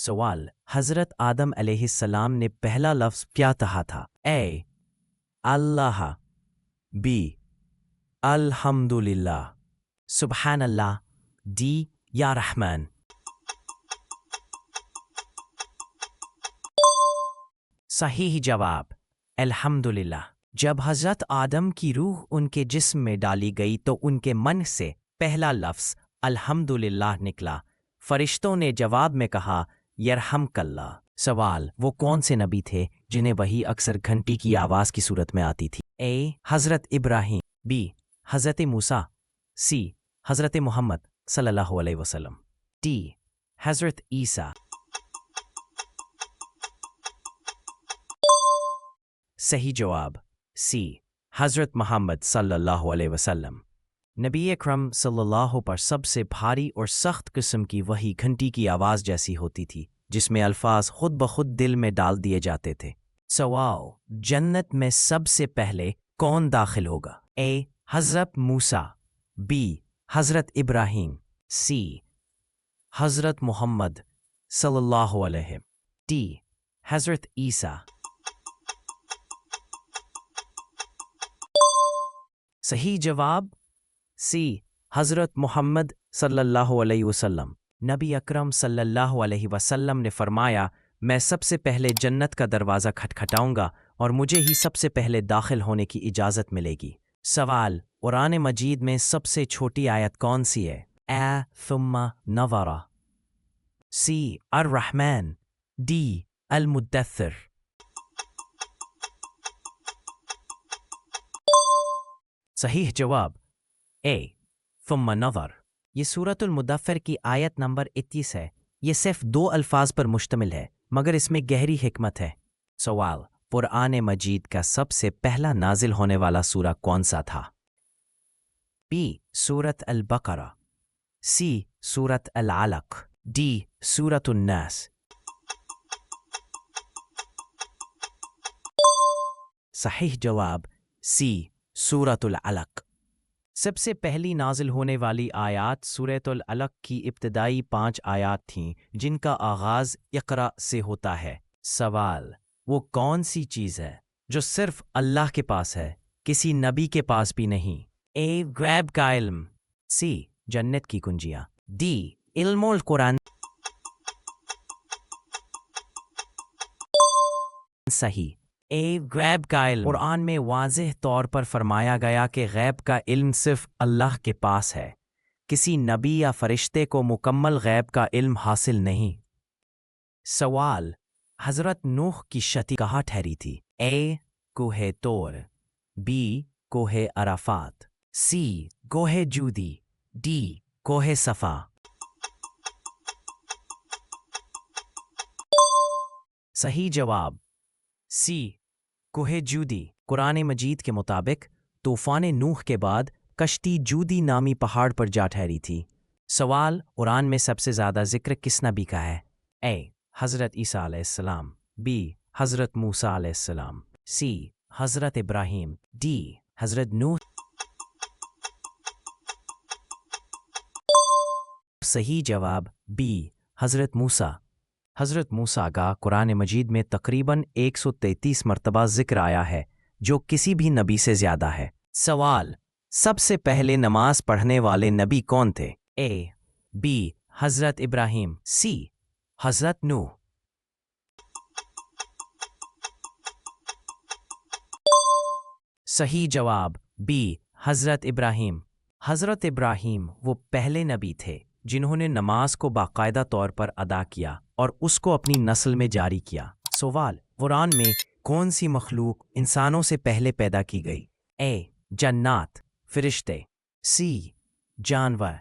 सवाल, हजरत आदम अलैहिस्सलाम ने पहला लफ्ज क्या कहा था? ए अल्लाह, बी अल्हम्दुलिल्लाह, सुबहान अल्लाह, डी या रहमान। सही जवाब अल्हम्दुलिल्लाह। जब हजरत आदम की रूह उनके जिस्म में डाली गई तो उनके मन से पहला लफ्ज अल्हम्दुलिल्लाह निकला। फरिश्तों ने जवाब में कहा यरहमकल्लाह। सवाल, वो कौन से नबी थे जिन्हें वही अक्सर घंटी की आवाज की सूरत में आती थी? ए हजरत इब्राहिम, बी हजरत मूसा, सी हजरत मोहम्मद सल्लल्लाहु अलैहि वसल्लम, डी हजरत ईसा। सही जवाब सी हजरत मोहम्मद सल्लल्लाहु अलैहि वसल्लम। नबी अकरम सल्लल्लाहु पर सबसे भारी और सख्त किस्म की वही घंटी की आवाज़ जैसी होती थी, जिसमें अल्फाज खुद ब खुद दिल में डाल दिए जाते थे। सवाल, जन्नत में सबसे पहले कौन दाखिल होगा? ए हजरत मूसा, बी हजरत इब्राहिम, सी हजरत मोहम्मद सल्लल्लाहु अलैहि, डी हजरत ईसा। सही जवाब सी हजरत मोहम्मद सल्लल्लाहु अलैहि वसल्लम। नबी अकरम सल्लल्लाहु अलैहि वसल्लम ने फरमाया, मैं सबसे पहले जन्नत का दरवाज़ा खटखटाऊंगा और मुझे ही सबसे पहले दाखिल होने की इजाज़त मिलेगी। सवाल, कुरान मजीद में सबसे छोटी आयत कौन सी है? ए थुम्मा नवरा, सी अर रहमान, डी अल मुद्दस्सिर। सही जवाब ए थुम्मा नज़र। ये सूरतुल मुदफ्फिर की आयत नंबर 21 है। ये सिर्फ 2 अल्फाज पर मुश्तमिल है, मगर इसमें गहरी हिकमत है। सवाल, कुरान मजीद का सबसे पहला नाजिल होने वाला सूरा कौन सा था? बी सूरत अल बकरा, सी सूरत अल अलक, डी सूरत नास। सही जवाब सी सूरतुल अलक। सबसे पहली नाजिल होने वाली आयात सूरतुल अलक की इब्तदाई 5 आयात थीं, जिनका आगाज इक़रा से होता है। सवाल, वो कौन सी चीज़ है जो सिर्फ अल्लाह के पास है, किसी नबी के पास भी नहीं? ए गैब का इल्म, सी जन्नत की कुंजियां, डी इल्मुल कुरान। सही ए गैब का इल्म। कुरान में वाज़ेह तौर पर फरमाया गया कि गैब का इल्म सिर्फ अल्लाह के पास है, किसी नबी या फरिश्ते को मुकम्मल गैब का इल्म हासिल नहीं। सवाल, हजरत नूह की शती कहाँ ठहरी थी? ए कोहे तोर, बी कोहे अराफात, सी कोहे जूदी, डी कोहे सफा। सही जवाब सी कोहे जूदी। कुरान मजीद के मुताबिक तूफान नूह के बाद कश्ती जूदी नामी पहाड़ पर जा ठहरी थी। सवाल, कुरान में सबसे ज़्यादा जिक्र किस नबी का है? ए हज़रत ईसा अलैहिस्सलाम, बी हज़रत मूसा अलैहिस्सलाम, सी हज़रत इब्राहीम, डी हज़रत नूह। सही जवाब बी हज़रत मूसा। हज़रत मूसा का कुरान मजीद में तकरीबन 133 मरतबा जिक्र आया है, जो किसी भी नबी से ज़्यादा है। सवाल, सबसे पहले नमाज पढ़ने वाले नबी कौन थे? ए बी हज़रत इब्राहीम, सी हज़रत नूह। सही जवाब बी हज़रत इब्राहीम। हज़रत इब्राहीम वो पहले नबी थे जिन्होंने नमाज को बाकायदा तौर पर अदा किया और उसको अपनी नस्ल में जारी किया। सवाल, कुरान में कौन सी मखलूक इंसानों से पहले पैदा की गई? ए जन्नात, फरिश्ते, सी जानवर।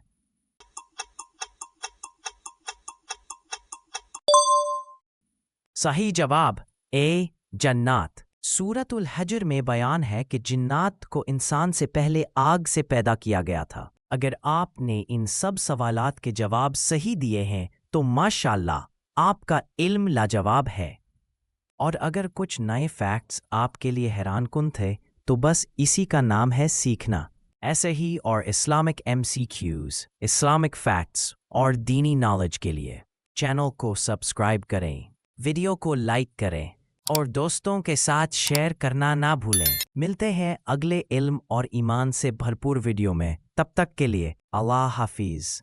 सही जवाब ए जन्नात। सूरतुल हजर में बयान है कि जिन्नात को इंसान से पहले आग से पैदा किया गया था। अगर आपने इन सब सवालात के जवाब सही दिए हैं तो माशाअल्लाह आपका इल्म लाजवाब है। और अगर कुछ नए फैक्ट्स आपके लिए हैरानकुन थे तो बस इसी का नाम है सीखना। ऐसे ही और इस्लामिक MCQs, इस्लामिक फैक्ट्स और दीनी नॉलेज के लिए चैनल को सब्सक्राइब करें, वीडियो को लाइक करें और दोस्तों के साथ शेयर करना ना भूलें। मिलते हैं अगले इल्म और ईमान से भरपूर वीडियो में। तब तक के लिए अल्लाह हाफिज।